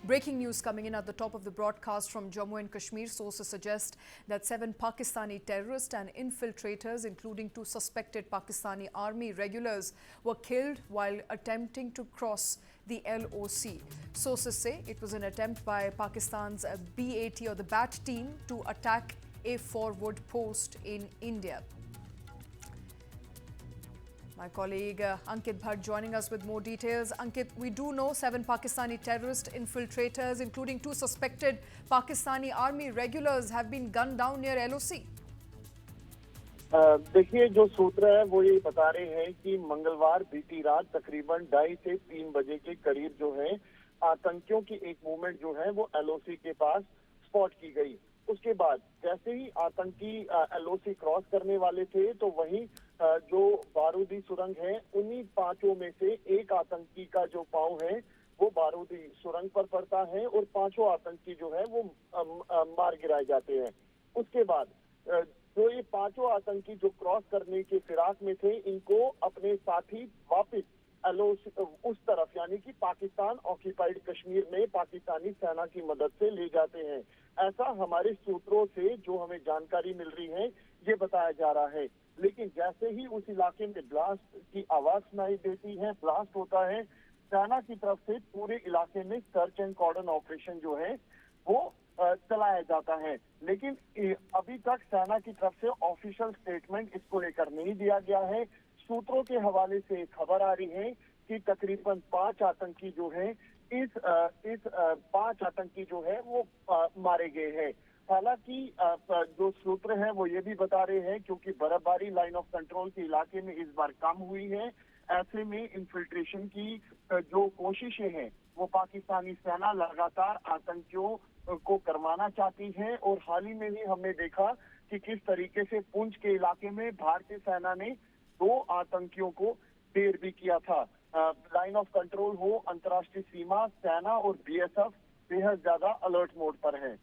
Breaking news coming in at the top of the broadcast from Jammu and Kashmir. Sources suggest that 7 Pakistani terrorists and infiltrators, including 2 suspected Pakistani army regulars, were killed while attempting to cross the LOC. Sources say it was an attempt by Pakistan's BAT or the BAT team to attack a forward post in India. My colleague Ankit Bhatt joining us with more details. Ankit, we do know 7 Pakistani terrorist infiltrators, including 2 suspected Pakistani army regulars, have been gunned down near LOC. देखिए, जो सूत्र है वो ये बता रहे हैं कि मंगलवार बीती रात तकरीबन 2:30 से 3 बजे के करीब जो है आतंकियों की एक मूवमेंट जो है वो LOC के पास स्पॉट की गई। उसके बाद जैसे ही आतंकी LOC क्रॉस करने वाले थे तो वहीं जो बारूदी सुरंग है उन्हीं 5 में से एक आतंकी का जो पांव है वो बारूदी सुरंग पर पड़ता है और 5 आतंकी जो है वो मार गिराए जाते हैं। उसके बाद जो ये 5 आतंकी जो क्रॉस करने के फिराक में थे, इनको अपने साथी वापस LOC उस तरफ यानी कि पाकिस्तान ऑक्यूपाइड कश्मीर में पाकिस्तानी सेना की मदद से ले जाते हैं। ऐसा हमारे सूत्रों से जो हमें जानकारी मिल रही है ये बताया जा रहा है। लेकिन जैसे ही उस इलाके में ब्लास्ट की आवाज सुनाई देती है, ब्लास्ट होता है, सेना की तरफ से पूरे इलाके में सर्च एंड कॉर्डन ऑपरेशन जो है वो चलाया जाता है। लेकिन अभी तक सेना की तरफ से ऑफिशियल स्टेटमेंट इसको लेकर नहीं दिया गया है। सूत्रों के हवाले से खबर आ रही है कि तकरीबन 5 आतंकी जो है इस 5 आतंकी जो है वो मारे गए हैं। हालांकि जो सूत्र हैं वो ये भी बता रहे हैं क्योंकि बर्फबारी लाइन ऑफ कंट्रोल के इलाके में इस बार कम हुई है, ऐसे में इन्फिल्ट्रेशन की जो कोशिशें हैं वो पाकिस्तानी सेना लगातार आतंकियों को करवाना चाहती है। और हाल ही में ही हमने देखा कि किस तरीके से पुंछ के इलाके में भारतीय सेना ने 2 आतंकियों को ढेर भी किया था। लाइन ऑफ कंट्रोल हो, अंतर्राष्ट्रीय सीमा, सेना और BSF बेहद ज्यादा अलर्ट मोड पर है।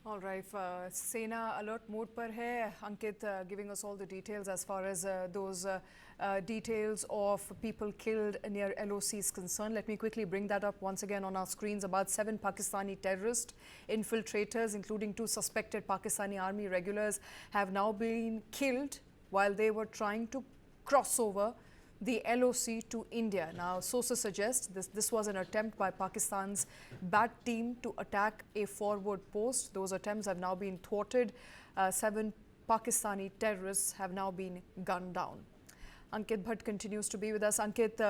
All right, Sena alert mode par hai. Ankit giving us all the details as far as those details of people killed near LOC is concerned. Let me quickly bring that up once again on our screens. About 7 Pakistani terrorist infiltrators, including 2 suspected Pakistani army regulars, have now been killed while they were trying to cross over the LOC to India. Now, sources suggest this was an attempt by Pakistan's BAT team to attack a forward post. Those attempts have now been thwarted. 7 Pakistani terrorists have now been gunned down. Ankit Bhatt continues to be with us. Ankit,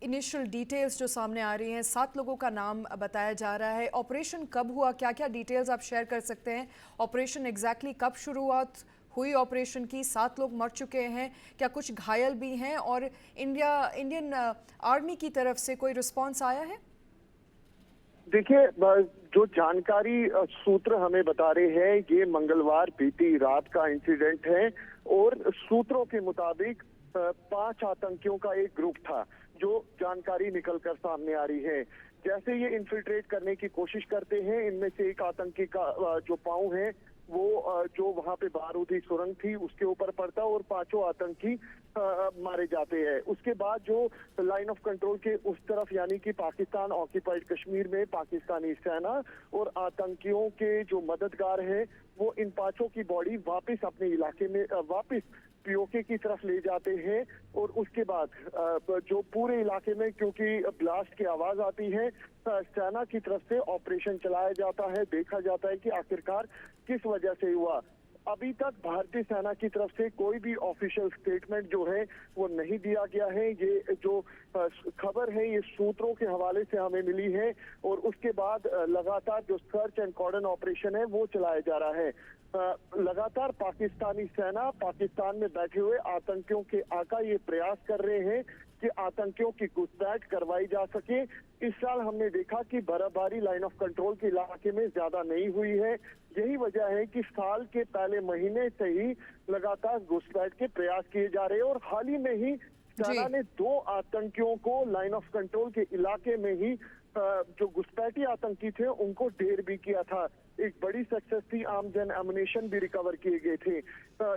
initial details जो सामने आ रही हैं, 7 लोगों का नाम बताया जा रहा है। ऑपरेशन कब हुआ, क्या क्या डिटेल्स आप शेयर कर सकते हैं? ऑपरेशन एग्जैक्टली कब शुरुआत हुई ऑपरेशन की? 7 लोग मर चुके हैं, क्या कुछ घायल भी हैं? और इंडियन आर्मी की तरफ से कोई रिस्पांस आया है? देखिए, जो जानकारी सूत्र हमें बता रहे हैं ये मंगलवार बीती रात का इंसिडेंट है और सूत्रों के मुताबिक 5 आतंकियों का एक ग्रुप था जो जानकारी निकलकर सामने आ रही है। जैसे ये इन्फिल्ट्रेट करने की कोशिश करते हैं, इनमें से एक आतंकी का जो पांव है वो जो वहां पे बारूदी सुरंग थी उसके ऊपर पड़ता और 5 आतंकी मारे जाते हैं। उसके बाद जो लाइन ऑफ कंट्रोल के उस तरफ यानी कि पाकिस्तान ऑक्यूपाइड कश्मीर में पाकिस्तानी सेना और आतंकियों के जो मददगार हैं वो इन 5 की बॉडी वापस अपने इलाके में वापस POK की तरफ ले जाते हैं। और उसके बाद जो पूरे इलाके में क्योंकि ब्लास्ट की आवाज आती है, सेना की तरफ से ऑपरेशन चलाया जाता है, देखा जाता है कि आखिरकार किस वजह से हुआ। अभी तक भारतीय सेना की तरफ से कोई भी ऑफिशियल स्टेटमेंट जो है वो नहीं दिया गया है। ये जो खबर है ये सूत्रों के हवाले से हमें मिली है और उसके बाद लगातार जो सर्च एंड कॉर्डन ऑपरेशन है वो चलाया जा रहा है। लगातार पाकिस्तानी सेना पाकिस्तान में बैठे हुए आतंकियों के आका ये प्रयास कर रहे हैं कि आतंकियों की घुसपैठ करवाई जा सके। इस साल हमने देखा कि बर्फबारी लाइन ऑफ कंट्रोल के इलाके में ज्यादा नहीं हुई है। यही वजह है कि साल के पहले महीने से ही लगातार घुसपैठ के प्रयास किए जा रहे हैं और हाल ही में ही सेना ने 2 आतंकियों को लाइन ऑफ कंट्रोल के इलाके में ही जो घुसपैठी आतंकी थे उनको ढेर भी किया था। एक बड़ी सक्सेस थी, आर्म्स एंड एमुनेशन भी रिकवर किए गए थे।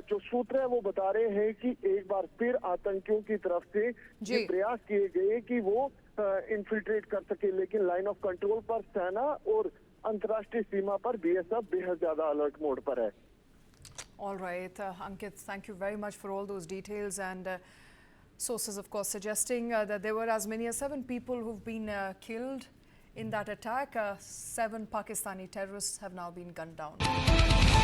जो सूत्र है वो बता रहे हैं कि एक बार फिर आतंकियों की तरफ से ये प्रयास किए गए कि वो इन्फिल्ट्रेट कर सके, लेकिन लाइन ऑफ कंट्रोल पर सेना और अंतर्राष्ट्रीय सीमा पर बीएसएफ बेहद ज्यादा अलर्ट मोड पर है। All right, Ankit, thank you very much for all those details, and sources, of course, suggesting that there were as many as 7 people who've been killed in that attack. 7 Pakistani terrorists have now been gunned down.